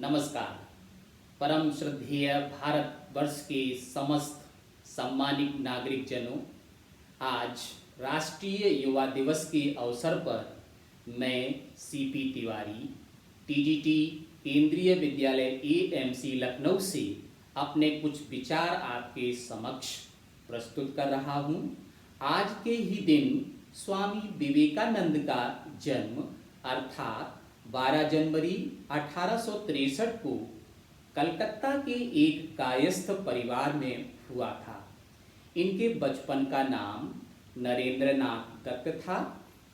नमस्कार। परम श्रद्धेय भारत वर्ष के समस्त सम्मानित नागरिक जनों, आज राष्ट्रीय युवा दिवस के अवसर पर मैं सीपी तिवारी, टीजीटी केंद्रीय विद्यालय एएमसी लखनऊ से अपने कुछ विचार आपके समक्ष प्रस्तुत कर रहा हूँ। आज के ही दिन स्वामी विवेकानंद का जन्म अर्थात 12 जनवरी 1863 को कलकत्ता के एक कायस्थ परिवार में हुआ था। इनके बचपन का नाम नरेंद्र नाथ दत्त था।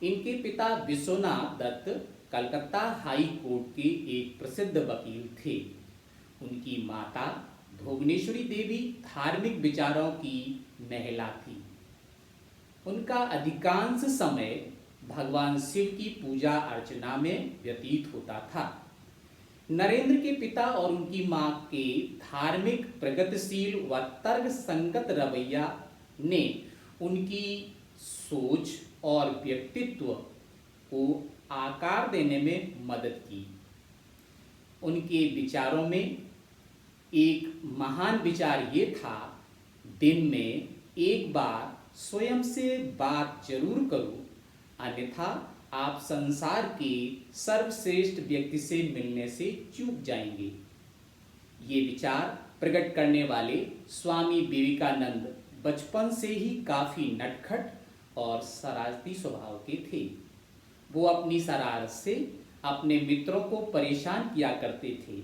इनके पिता विश्वनाथ दत्त कलकत्ता हाई कोर्ट के एक प्रसिद्ध वकील थे। उनकी माता भुवनेश्वरी देवी धार्मिक विचारों की महिला थी। उनका अधिकांश समय भगवान शिव की पूजा अर्चना में व्यतीत होता था। नरेंद्र के पिता और उनकी मां के धार्मिक, प्रगतिशील व तर्क संगत रवैया ने उनकी सोच और व्यक्तित्व को आकार देने में मदद की। उनके विचारों में एक महान विचार ये था, दिन में एक बार स्वयं से बात जरूर करो, अन्यथा आप संसार के सर्वश्रेष्ठ व्यक्ति से मिलने से चूक जाएंगे। ये विचार प्रकट करने वाले स्वामी विवेकानंद बचपन से ही काफी नटखट और शरारती स्वभाव के थे। वो अपनी शरारत से अपने मित्रों को परेशान किया करते थे।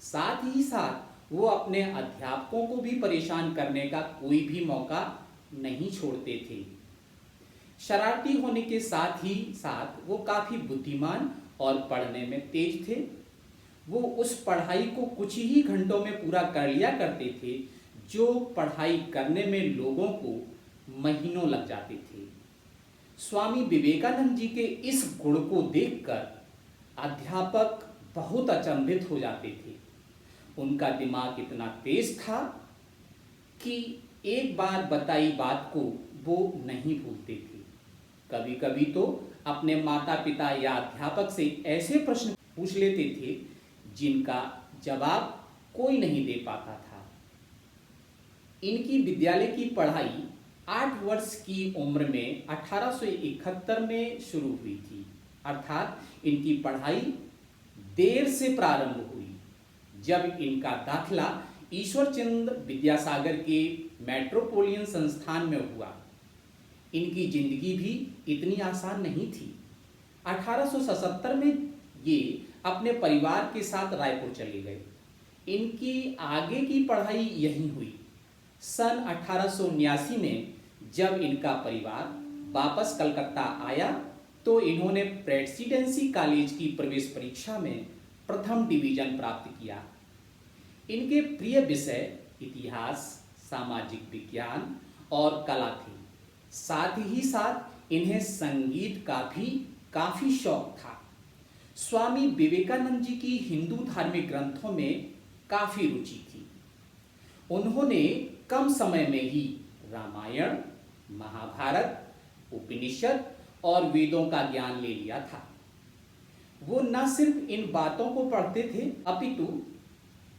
साथ ही साथ वो अपने अध्यापकों को भी परेशान करने का कोई भी मौका नहीं छोड़ते थे। शरारती होने के साथ ही साथ वो काफी बुद्धिमान और पढ़ने में तेज थे। वो उस पढ़ाई को कुछ ही घंटों में पूरा कर लिया करते थे, जो पढ़ाई करने में लोगों को महीनों लग जाते थे। स्वामी विवेकानंद जी के इस गुण को देखकर अध्यापक बहुत अचंभित हो जाते थे। उनका दिमाग इतना तेज था कि एक बार बताई बात को वो नहीं भूलते थे। कभी कभी तो अपने माता पिता या अध्यापक से ऐसे प्रश्न पूछ लेते थे जिनका जवाब कोई नहीं दे पाता था। इनकी विद्यालय की पढ़ाई 8 वर्ष की उम्र में 1871 में शुरू हुई थी, अर्थात इनकी पढ़ाई देर से प्रारंभ हुई। जब इनका दाखिला ईश्वरचंद्र विद्यासागर के मेट्रोपोलियन संस्थान में हुआ। इनकी जिंदगी भी इतनी आसान नहीं थी। 1877 में ये अपने परिवार के साथ रायपुर चले गए। इनकी आगे की पढ़ाई यहीं हुई। सन 1879 में जब इनका परिवार वापस कलकत्ता आया तो इन्होंने प्रेसिडेंसी कॉलेज की प्रवेश परीक्षा में प्रथम डिवीजन प्राप्त किया। इनके प्रिय विषय इतिहास, सामाजिक विज्ञान और कला थे। साथ ही साथ इन्हें संगीत का भी काफी शौक था। स्वामी विवेकानंद जी की हिंदू धार्मिक ग्रंथों में काफी रुचि थी। उन्होंने कम समय में ही रामायण, महाभारत, उपनिषद और वेदों का ज्ञान ले लिया था। वो न सिर्फ इन बातों को पढ़ते थे, अपितु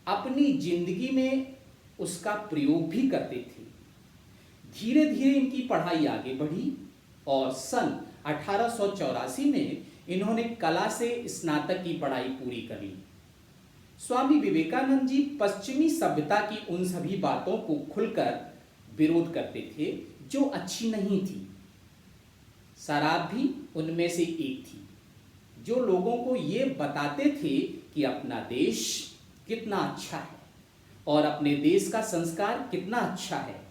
अपनी जिंदगी में उसका प्रयोग भी करते थे। धीरे धीरे इनकी पढ़ाई आगे बढ़ी और सन 1884 में इन्होंने कला से स्नातक की पढ़ाई पूरी कर ली। स्वामी विवेकानंद जी पश्चिमी सभ्यता की उन सभी बातों को खुलकर विरोध करते थे जो अच्छी नहीं थी। शराब भी उनमें से एक थी, जो लोगों को ये बताते थे कि अपना देश कितना अच्छा है और अपने देश का संस्कार कितना अच्छा है।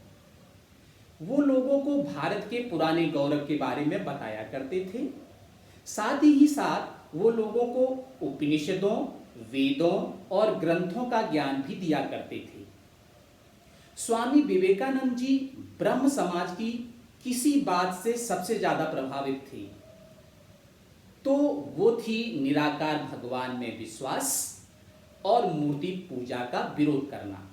वो लोगों को भारत के पुराने गौरव के बारे में बताया करते थे। साथ ही साथ वो लोगों को उपनिषदों, वेदों और ग्रंथों का ज्ञान भी दिया करते थे। स्वामी विवेकानंद जी ब्रह्म समाज की किसी बात से सबसे ज्यादा प्रभावित थे, तो वो थी निराकार भगवान में विश्वास और मूर्ति पूजा का विरोध करना,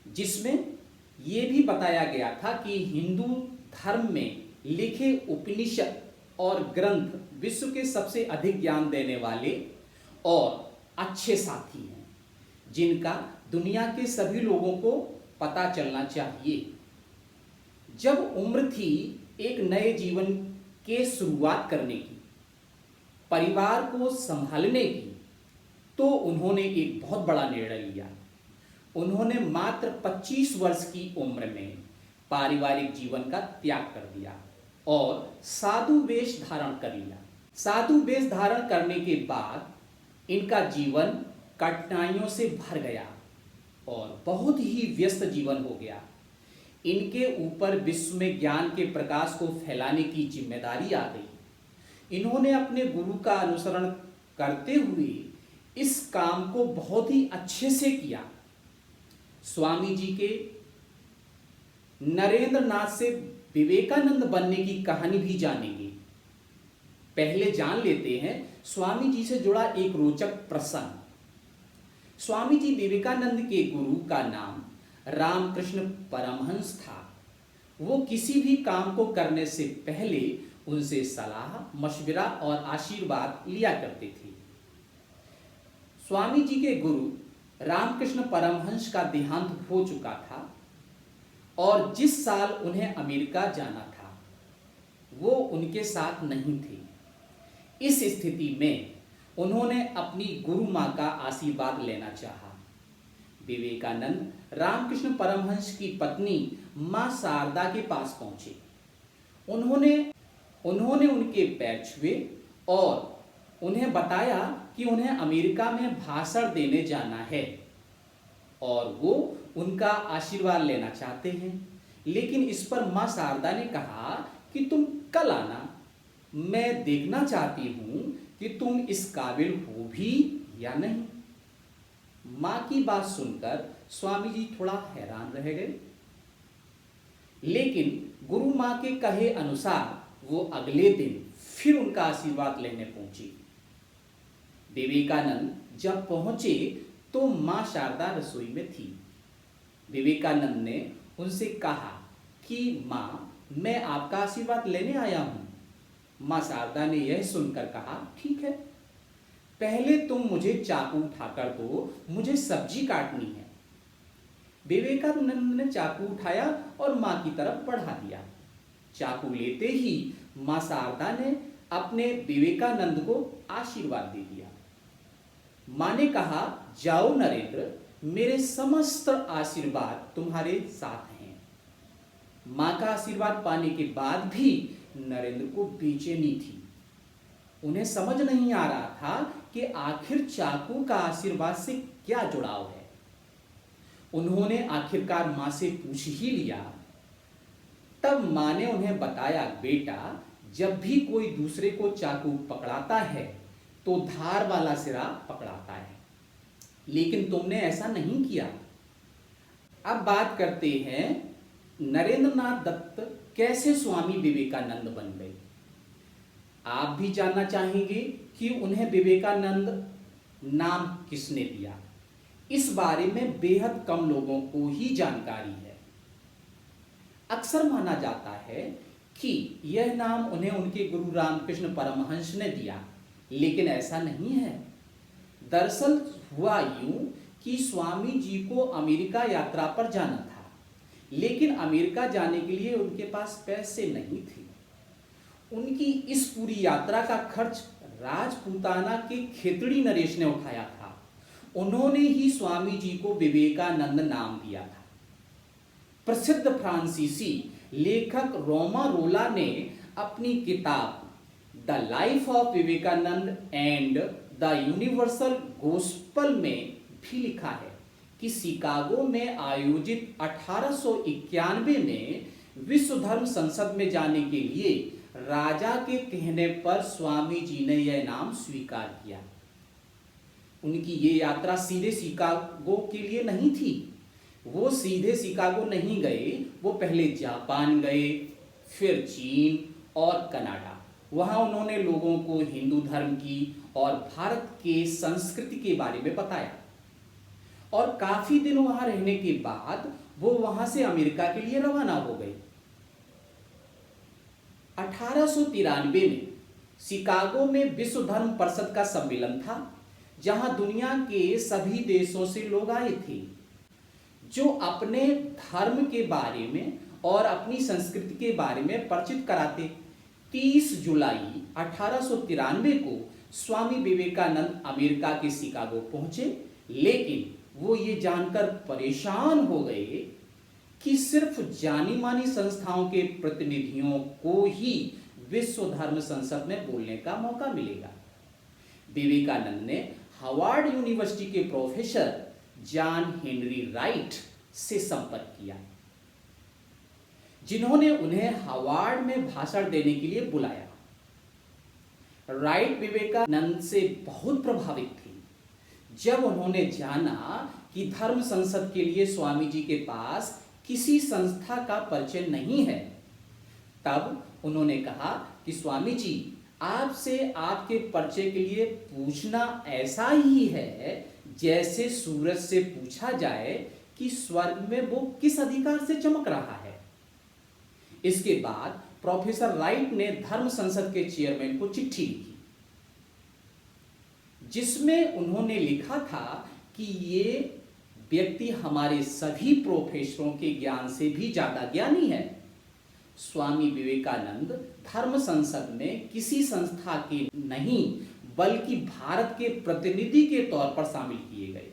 जिसमें ये भी बताया गया था कि हिंदू धर्म में लिखे उपनिषद और ग्रंथ विश्व के सबसे अधिक ज्ञान देने वाले और अच्छे साथी हैं जिनका दुनिया के सभी लोगों को पता चलना चाहिए। जब उम्र थी एक नए जीवन के शुरुआत करने की, परिवार को संभालने की, तो उन्होंने एक बहुत बड़ा निर्णय लिया। उन्होंने मात्र 25 वर्ष की उम्र में पारिवारिक जीवन का त्याग कर दिया और साधु वेश धारण कर लिया। साधु वेश धारण करने के बाद इनका जीवन कठिनाइयों से भर गया और बहुत ही व्यस्त जीवन हो गया। इनके ऊपर विश्व में ज्ञान के प्रकाश को फैलाने की जिम्मेदारी आ गई। इन्होंने अपने गुरु का अनुसरण करते हुए इस काम को बहुत ही अच्छे से किया। स्वामी जी के नरेंद्र नाथ से विवेकानंद बनने की कहानी भी जानेंगे। पहले जान लेते हैं स्वामी जी से जुड़ा एक रोचक प्रसंग। स्वामी जी विवेकानंद के गुरु का नाम रामकृष्ण परमहंस था। वो किसी भी काम को करने से पहले उनसे सलाह, मशविरा और आशीर्वाद लिया करते थे। स्वामी जी के गुरु रामकृष्ण परमहंस का देहांत हो चुका था और जिस साल उन्हें अमेरिका जाना था वो उनके साथ नहीं थे। इस स्थिति में उन्होंने अपनी गुरु माँ का आशीर्वाद लेना चाहा। विवेकानंद रामकृष्ण परमहंस की पत्नी माँ शारदा के पास पहुंचे। उन्होंने उनके पैर छुए और उन्हें बताया कि उन्हें अमेरिका में भाषण देने जाना है और वो उनका आशीर्वाद लेना चाहते हैं। लेकिन इस पर माँ शारदा ने कहा कि तुम कल आना, मैं देखना चाहती हूँ कि तुम इस काबिल हो भी या नहीं। माँ की बात सुनकर स्वामी जी थोड़ा हैरान रह गए, लेकिन गुरु माँ के कहे अनुसार वो अगले दिन फिर उनका आशीर्वाद लेने पहुंची। विवेकानंद जब पहुंचे तो माँ शारदा रसोई में थी। विवेकानंद ने उनसे कहा कि माँ, मैं आपका आशीर्वाद लेने आया हूँ। माँ शारदा ने यह सुनकर कहा, ठीक है, पहले तुम मुझे चाकू उठाकर दो, मुझे सब्जी काटनी है। विवेकानंद ने चाकू उठाया और माँ की तरफ बढ़ा दिया। चाकू लेते ही माँ शारदा ने अपने विवेकानंद को आशीर्वाद दे दिया। माँ ने कहा, जाओ नरेंद्र, मेरे समस्त आशीर्वाद तुम्हारे साथ हैं। माँ का आशीर्वाद पाने के बाद भी नरेंद्र को बेचैनी थी। उन्हें समझ नहीं आ रहा था कि आखिर चाकू का आशीर्वाद से क्या जुड़ाव है। उन्होंने आखिरकार माँ से पूछ ही लिया। तब माँ ने उन्हें बताया, बेटा, जब भी कोई दूसरे को चाकू पकड़ाता है तो धार वाला सिरा पकड़ाता है, लेकिन तुमने ऐसा नहीं किया। अब बात करते हैं नरेंद्र नाथ दत्त कैसे स्वामी विवेकानंद बन गए। आप भी जानना चाहेंगे कि उन्हें विवेकानंद नाम किसने दिया। इस बारे में बेहद कम लोगों को ही जानकारी है। अक्सर माना जाता है कि यह नाम उन्हें उनके गुरु रामकृष्ण परमहंस ने दिया, लेकिन ऐसा नहीं है। दरअसल हुआ यूं कि स्वामी जी को अमेरिका यात्रा पर जाना था, लेकिन अमेरिका जाने के लिए उनके पास पैसे नहीं थे। उनकी इस पूरी यात्रा का खर्च राजपूताना के खेतड़ी नरेश ने उठाया था। उन्होंने ही स्वामी जी को विवेकानंद नाम दिया था। प्रसिद्ध फ्रांसीसी लेखक रोमा रोला ने अपनी किताब the life of Vivekananda and the universal gospel में भी लिखा है कि शिकागो में आयोजित 1891 में विश्व धर्म संसद में जाने के लिए राजा के कहने पर स्वामी जी ने यह नाम स्वीकार किया। उनकी ये यात्रा सीधे शिकागो के लिए नहीं थी। वो सीधे शिकागो नहीं गए, वो पहले जापान गए, फिर चीन और कनाडा। वहाँ उन्होंने लोगों को हिंदू धर्म की और भारत के संस्कृति के बारे में बताया और काफी दिन वहाँ रहने के बाद वो वहाँ से अमेरिका के लिए रवाना हो गए। 1893 में शिकागो में विश्व धर्म परिषद का सम्मेलन था, जहां दुनिया के सभी देशों से लोग आए थे, जो अपने धर्म के बारे में और अपनी संस्कृति के बारे में परिचित कराते। 30 जुलाई 1893 को स्वामी विवेकानंद अमेरिका के शिकागो पहुंचे, लेकिन वो ये जानकर परेशान हो गए कि सिर्फ जानी मानी संस्थाओं के प्रतिनिधियों को ही विश्व धर्म संसद में बोलने का मौका मिलेगा। विवेकानंद ने हार्वर्ड यूनिवर्सिटी के प्रोफेसर जॉन हेनरी राइट से संपर्क किया, जिन्होंने उन्हें हार्वर्ड में भाषण देने के लिए बुलाया। राइट विवेकानंद से बहुत प्रभावित थे। जब उन्होंने जाना कि धर्म संसद के लिए स्वामी जी के पास किसी संस्था का परिचय नहीं है, तब उन्होंने कहा कि स्वामी जी, आपसे आपके परिचय के लिए पूछना ऐसा ही है जैसे सूरज से पूछा जाए कि स्वर्ग में वो किस अधिकार से चमक रहा है। इसके बाद प्रोफेसर राइट ने धर्म संसद के चेयरमैन को चिट्ठी लिखी, जिसमें उन्होंने लिखा था कि ये व्यक्ति हमारे सभी प्रोफेसरों के ज्ञान से भी ज्यादा ज्ञानी है। स्वामी विवेकानंद धर्म संसद में किसी संस्था के नहीं बल्कि भारत के प्रतिनिधि के तौर पर शामिल किए गए।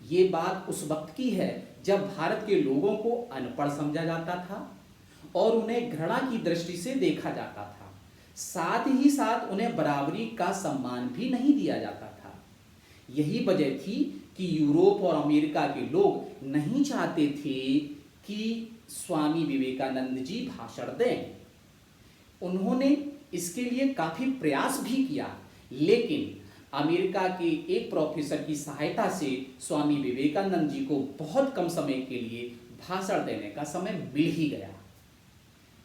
ये बात उस वक्त की है जब भारत के लोगों को अनपढ़ समझा जाता था और उन्हें घृणा की दृष्टि से देखा जाता था। साथ ही साथ उन्हें बराबरी का सम्मान भी नहीं दिया जाता था। यही वजह थी कि यूरोप और अमेरिका के लोग नहीं चाहते थे कि स्वामी विवेकानंद जी भाषण दें। उन्होंने इसके लिए काफी प्रयास भी किया, लेकिन अमेरिका के एक प्रोफेसर की सहायता से स्वामी विवेकानंद जी को बहुत कम समय के लिए भाषण देने का समय मिल ही गया।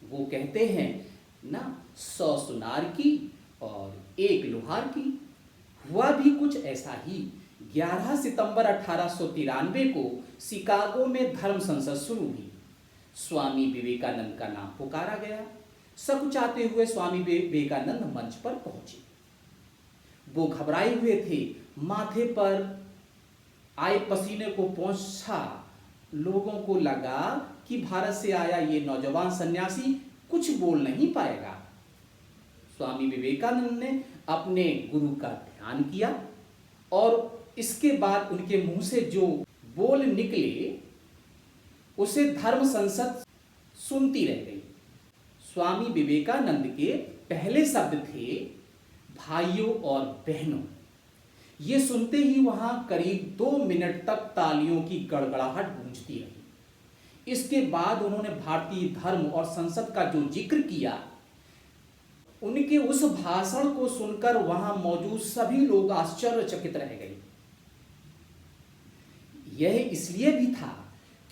वो कहते हैं ना, 100 सुनार की और 1 लोहार की। हुआ भी कुछ ऐसा ही। 11 सितंबर 1893 को शिकागो में धर्म संसद शुरू हुई। स्वामी विवेकानंद का नाम पुकारा गया। सकुचाते हुए स्वामी विवेकानंद मंच पर पहुंचे। वो घबराए हुए थे, माथे पर आए पसीने को पोंछा। लोगों को लगा कि भारत से आया ये नौजवान सन्यासी कुछ बोल नहीं पाएगा। स्वामी विवेकानंद ने अपने गुरु का ध्यान किया और इसके बाद उनके मुंह से जो बोल निकले उसे धर्म संसद सुनती रह गई। स्वामी विवेकानंद के पहले शब्द थे भाइयों और बहनों। ये सुनते ही वहां करीब 2 मिनट तक तालियों की गड़गड़ाहट गूंजती रही। इसके बाद उन्होंने भारतीय धर्म और संसद का जो जिक्र किया, उनके उस भाषण को सुनकर वहां मौजूद सभी लोग आश्चर्यचकित रह गए। यह इसलिए भी था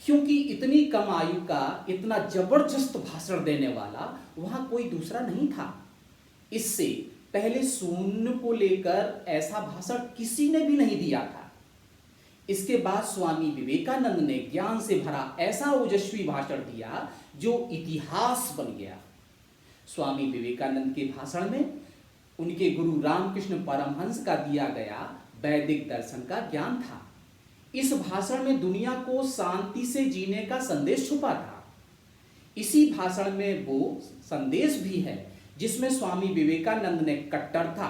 क्योंकि इतनी कम आयु का इतना जबरदस्त भाषण देने वाला वहां कोई दूसरा नहीं था। इससे पहले शून्य को लेकर ऐसा भाषण किसी ने भी नहीं दिया था। इसके बाद स्वामी विवेकानंद ने ज्ञान से भरा ऐसा ओजस्वी भाषण दिया जो इतिहास बन गया। स्वामी विवेकानंद के भाषण में उनके गुरु रामकृष्ण परमहंस का दिया गया वैदिक दर्शन का ज्ञान था। इस भाषण में दुनिया को शांति से जीने का संदेश छुपा था। इसी भाषण में वो संदेश भी है जिसमें स्वामी विवेकानंद ने कट्टरता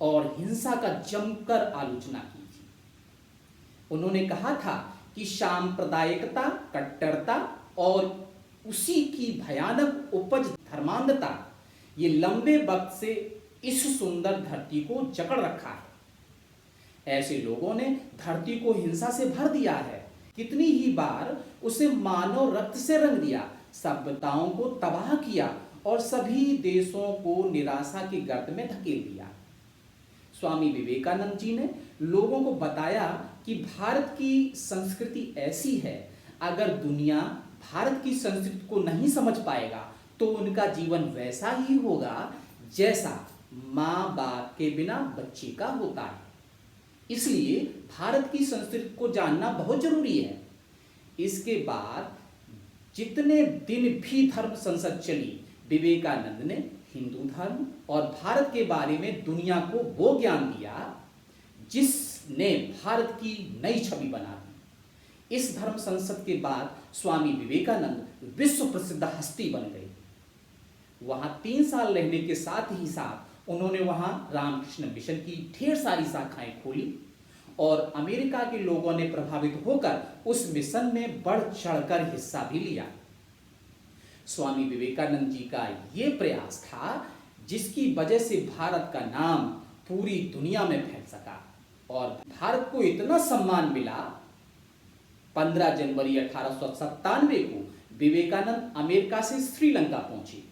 और हिंसा का जमकर आलोचना की थी। उन्होंने कहा था कि सांप्रदायिकता, कट्टरता और उसी की भयानक उपज धर्मांधता ये लंबे वक्त से इस सुंदर धरती को जकड़ रखा है। ऐसे लोगों ने धरती को हिंसा से भर दिया है। कितनी ही बार उसे मानव रक्त से रंग दिया, सभ्यताओं को तबाह किया और सभी देशों को निराशा के गर्त में धकेल दिया। स्वामी विवेकानंद जी ने लोगों को बताया कि भारत की संस्कृति ऐसी है, अगर दुनिया भारत की संस्कृति को नहीं समझ पाएगा तो उनका जीवन वैसा ही होगा जैसा माँ बाप के बिना बच्चे का होता है। इसलिए भारत की संस्कृति को जानना बहुत जरूरी है। इसके बाद जितने दिन भी धर्म संसद चली, विवेकानंद ने हिंदू धर्म और भारत के बारे में दुनिया को वो ज्ञान दिया जिसने भारत की नई छवि बना दी। इस धर्म संसद के बाद स्वामी विवेकानंद विश्व प्रसिद्ध हस्ती बन गए। वहां 3 साल रहने के साथ ही साथ उन्होंने वहां रामकृष्ण मिशन की ढेर सारी शाखाएं खोली और अमेरिका के लोगों ने प्रभावित होकर उस मिशन में बढ़ चढ़कर हिस्सा भी लिया। स्वामी विवेकानंद जी का यह प्रयास था जिसकी वजह से भारत का नाम पूरी दुनिया में फैल सका और भारत को इतना सम्मान मिला। 15 जनवरी 1897 को विवेकानंद अमेरिका से श्रीलंका पहुंचे।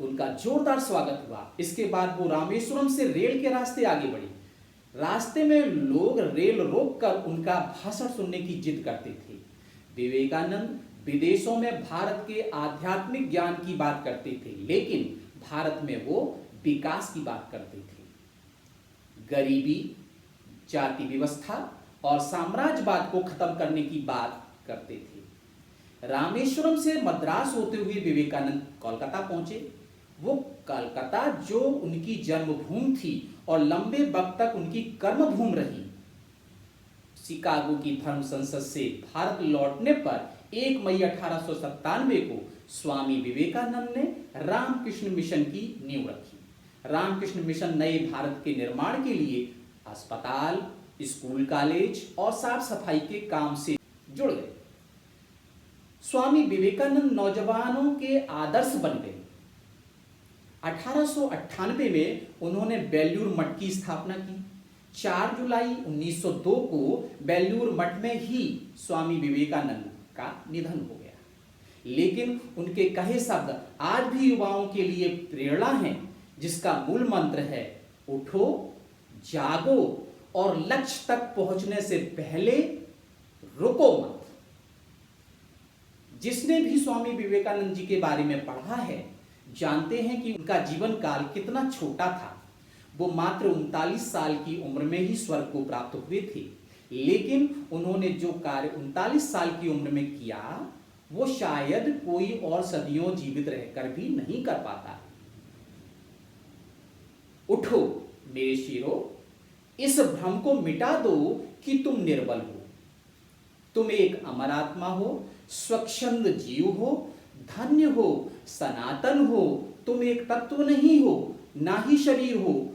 उनका जोरदार स्वागत हुआ। इसके बाद वो रामेश्वरम से रेल के रास्ते आगे बढ़े। रास्ते में लोग रेल रोककर उनका भाषण सुनने की जिद करते थे। विवेकानंद विदेशों में भारत के आध्यात्मिक ज्ञान की बात करते थे, लेकिन भारत में वो विकास की बात करते थे। गरीबी, जाति व्यवस्था और साम्राज्यवाद को खत्म करने की बात करते थे। रामेश्वरम से मद्रास होते हुए विवेकानंद कोलकाता पहुंचे। वो कलकत्ता जो उनकी जन्मभूमि थी और लंबे वक्त तक उनकी कर्मभूमि रही। शिकागो की धर्म संसद से भारत लौटने पर 1 मई 1897 को स्वामी विवेकानंद ने रामकृष्ण मिशन की नींव रखी। रामकृष्ण मिशन नए भारत के निर्माण के लिए अस्पताल, स्कूल, कॉलेज और साफ सफाई के काम से जुड़ गए। स्वामी विवेकानंद नौजवानों के आदर्श बन गए। 1898 में उन्होंने बेल्लूर मठ की स्थापना की। 4 जुलाई 1902 को बेल्लूर मठ में ही स्वामी विवेकानंद का निधन हो गया, लेकिन उनके कहे शब्द आज भी युवाओं के लिए प्रेरणा हैं, जिसका मूल मंत्र है उठो, जागो और लक्ष्य तक पहुंचने से पहले रुको मत। जिसने भी स्वामी विवेकानंद जी के बारे में पढ़ा है जानते हैं कि उनका जीवन काल कितना छोटा था। वो मात्र 39 साल की उम्र में ही स्वर्ग को प्राप्त हुए थे, लेकिन उन्होंने जो कार्य 39 साल की उम्र में किया वो शायद कोई और सदियों जीवित रहकर भी नहीं कर पाता। उठो मेरे शीरो, इस भ्रम को मिटा दो कि तुम निर्बल हो। तुम एक अमर आत्मा हो, स्वच्छंद जीव हो, धन्य हो, सनातन हो। तुम एक तत्व नहीं हो, ना ही शरीर हो।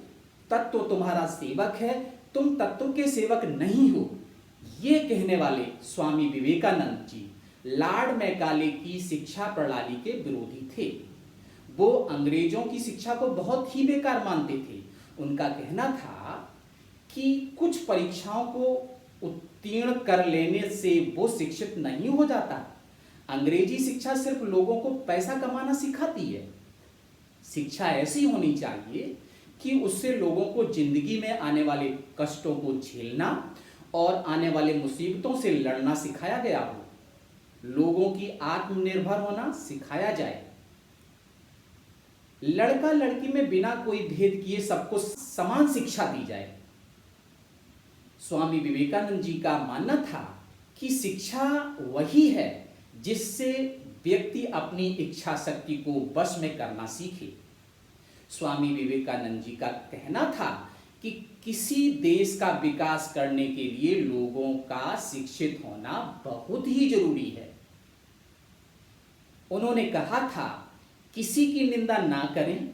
तत्व तुम्हारा सेवक है, तुम तत्व के सेवक नहीं हो। ये कहने वाले स्वामी विवेकानंद जी लॉर्ड मैकाले की शिक्षा प्रणाली के विरोधी थे। वो अंग्रेजों की शिक्षा को बहुत ही बेकार मानते थे। उनका कहना था कि कुछ परीक्षाओं को उत्तीर्ण कर लेने से वो शिक्षित नहीं हो जाता। अंग्रेजी शिक्षा सिर्फ लोगों को पैसा कमाना सिखाती है। शिक्षा ऐसी होनी चाहिए कि उससे लोगों को जिंदगी में आने वाले कष्टों को झेलना और आने वाले मुसीबतों से लड़ना सिखाया गया हो। लोगों की आत्मनिर्भर होना सिखाया जाए। लड़का लड़की में बिना कोई भेद किए सबको समान शिक्षा दी जाए। स्वामी विवेकानंद जी का मानना था कि शिक्षा वही है जिससे व्यक्ति अपनी इच्छा शक्ति को वश में करना सीखे। स्वामी विवेकानंद जी का कहना था कि किसी देश का विकास करने के लिए लोगों का शिक्षित होना बहुत ही जरूरी है। उन्होंने कहा था किसी की निंदा ना करें।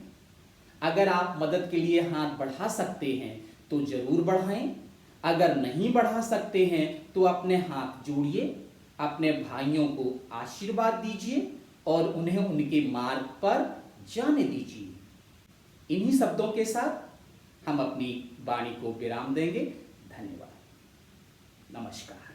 अगर आप मदद के लिए हाथ बढ़ा सकते हैं तो जरूर बढ़ाएं। अगर नहीं बढ़ा सकते हैं तो अपने हाथ जोड़िए, अपने भाइयों को आशीर्वाद दीजिए और उन्हें उनके मार्ग पर जाने दीजिए। इन्हीं शब्दों के साथ हम अपनी वाणी को विराम देंगे। धन्यवाद। नमस्कार।